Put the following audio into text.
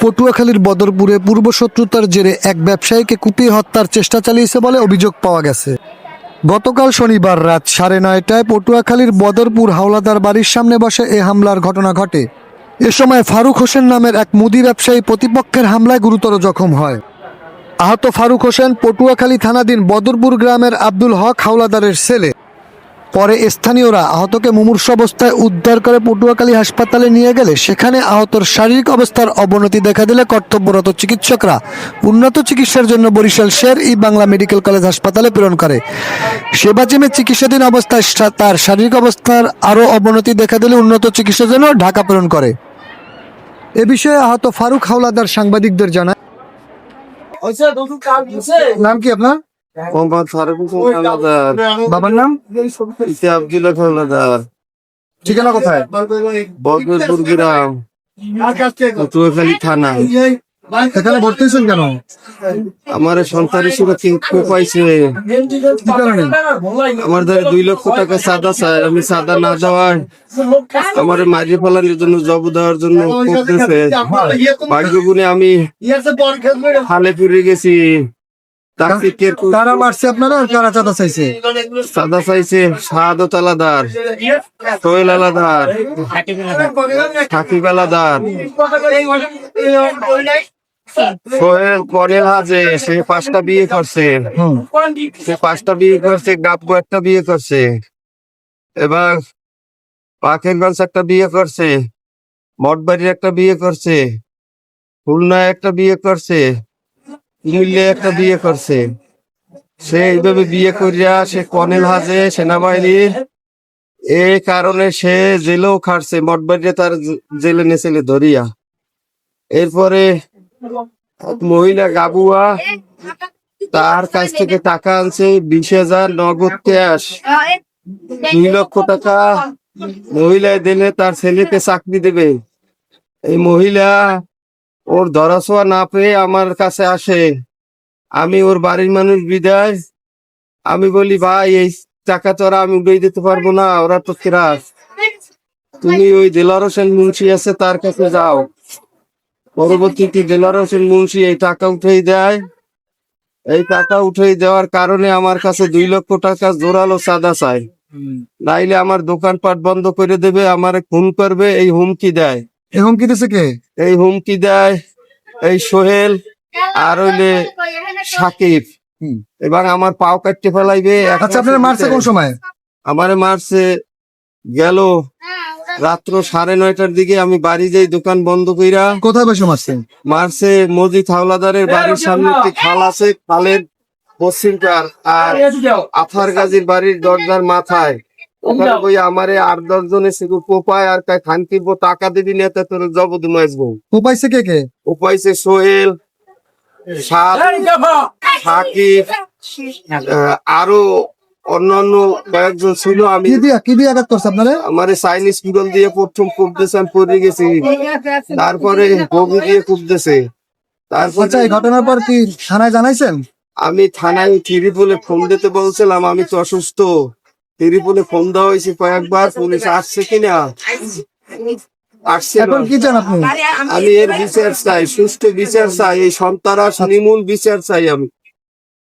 পটুয়াখালীর বদরপুরে পূর্বশত্রুতার জেরে এক ব্যবসায়ীকে কুপিয়ে হত্যার চেষ্টা চালিয়েছে বলে অভিযোগ পাওয়া গেছে। গতকাল শনিবার রাত 9:30টায় পটুয়াখালীর বদরপুর হাওলাদার বাড়ির সামনে বসে এ হামলার ঘটনা ঘটে। এ সময় ফারুক হোসেন নামের এক মুদি ব্যবসায়ী প্রতিপক্ষের হামলায় গুরুতর জখম হয়। আহত ফারুক হোসেন পটুয়াখালী থানাধীন বদরপুর গ্রামের আব্দুল হক হাওলাদারের ছেলে। পরে স্থানীয়রা আহতকে মুমূর্ষু অবস্থায় উদ্ধার করে পটুয়াখালী হাসপাতালে নিয়ে গেলে সেখানে আহতর শারীরিক অবস্থার অবনতি দেখা দিলে কর্তব্যরত চিকিৎসকরা উন্নত চিকিৎসার জন্য বরিশাল শের-ই-বাংলা মেডিকেল কলেজ হাসপাতালে প্রেরণ করে। সেবাচিমে চিকিৎসাধীন অবস্থায় তার শারীরিক অবস্থার আরও অবনতি দেখা দিলে উন্নত চিকিৎসার জন্য ঢাকা প্রেরণ করে। এ বিষয়ে আহত ফারুক হাওলাদার সাংবাদিকদের জানায়, নাম কি আপনার? মোহাম্মদ ফারুক হোসেন হাওলাদার। বাবার নাম? আব্দুল হক হাওলাদার। ঠিকানা কোথায়? বদরপুর গ্রাম, পটুয়াখালী থানা। এখানে ভর্তি হয়েছেন কেন? আমার সন্তানের সুরক্ষা পাইছে। কি কারণে? আমার দ্বারা 2 লক্ষ টাকা চাঁদা চাই, আমি চাঁদা না দেওয়ায় আমার মারিয়ে ফেলানোর জন্য, জব দেওয়ার জন্য করতেছে। ভাগ্যগুণে আমি হালে ফিরে গেছি। কারা মারছে আপনারা? আর কারা চাঁদা চাইছে? চাঁদা চাইছে শাহাদত আলাদার, সোহেল আলাদার, সাকিব আলাদার, সোহেল করেল হাজে। সে 5টা বিয়ে করছে, গাবগো একটা বিয়ে করছে, এবার পাখিরগঞ্জ একটা বিয়ে করছে, মঠবাড়ির একটা বিয়ে করছে, খুলনায় একটা বিয়ে করছে, কুমিল্লায় একটা বিয়ে করছে। সে এইভাবে বিয়ে করিয়া সে কর্নেল হাজে সেনাবাহিনীর, এই কারণে সে জেলেও খাটছে। মঠবাড়িতে তার জেলে নিয়েছিল ধরিয়া। এরপরে মহিলা গাবুয়া, তার কাছ থেকে টাকা আনছে 20,000 নগদ ক্যাশ, 2 লক্ষ টাকা মহিলায় দিলে তার ছেলেকে চাকরি দেবে। এই মহিলা ওর ধরাছোঁয়া না পেয়ে আমার কাছে আসে। আমি ওর বাড়ির মানুষ বিদায়, আমি বলি ভাই এই টাকা তো আমি উড়িয়ে দিতে পারবো না, ওরা তো ফেরাস, তুমি ওই দেলার হোসেন মুন্সি আছে তার কাছে যাও। পরবর্তীতে দেলার হোসেন মুন্সি এই টাকা উঠেই দেয়। এই টাকা উঠেই দেওয়ার কারণে আমার কাছে 2 লক্ষ টাকা জোরালো চাঁদা চাই, নাইলে আমার দোকানপাট বন্ধ করে দেবে, আমার খুন করবে, এই হুমকি দেয়। এই হুমকি দিছে কে? এই হুমকি দেয় এই সোহেল আর হইলে সাকিব। এবার আমার পাও কাটতে ফেলাইবে। আচ্ছা, আপনারা মারছে কোন সময়? আমারে মারছে গেল রাত্র 9:30টার দিকে। আমি বাড়ি যাই দোকান বন্ধ কইরা। কোথায় বসে মারছেন? মারছে মজিদ হাওলাদারের বাড়ির সামনে একটি খাল আছে, খালের পশ্চিম পার, আর আফার গাজীর বাড়ির দরজার মাথায়। ওখানে বই আমারে 8-10 জনে কোপায় আর তাই খানকিব টাকা দিবি নেতা তোর জবদ মাইজবো। কোপাইছে কে কে? উপাইছে সোহেল, সাকিব, আরো অন্যান্য কয়েকজন ছিল। আমি কি দিয়ে আঘাত করছে আপনারা? আমার চাইনিজ পিগল দিয়ে প্রথম কুপতেছে, আমি পড়ে গেছি, তারপরে বগি দিয়ে কুপতেছে। আচ্ছা, এই ঘটনার পর কি থানায় জানাইছেন? আমি থানায় ত্রিপুলে ফোন দিতে বলছিলাম, আমি তো অসুস্থ। ত্রিপুলে ফোন দেওয়া হয়েছে কয়েকবার, পুলিশ আসছে কিনা আসছে। এখন কি চান আপনি? আমি এর বিচার চাই, সুষ্ঠু বিচার চাই, এই সন্ত্রাস নির্মূল বিচার চাই আমি।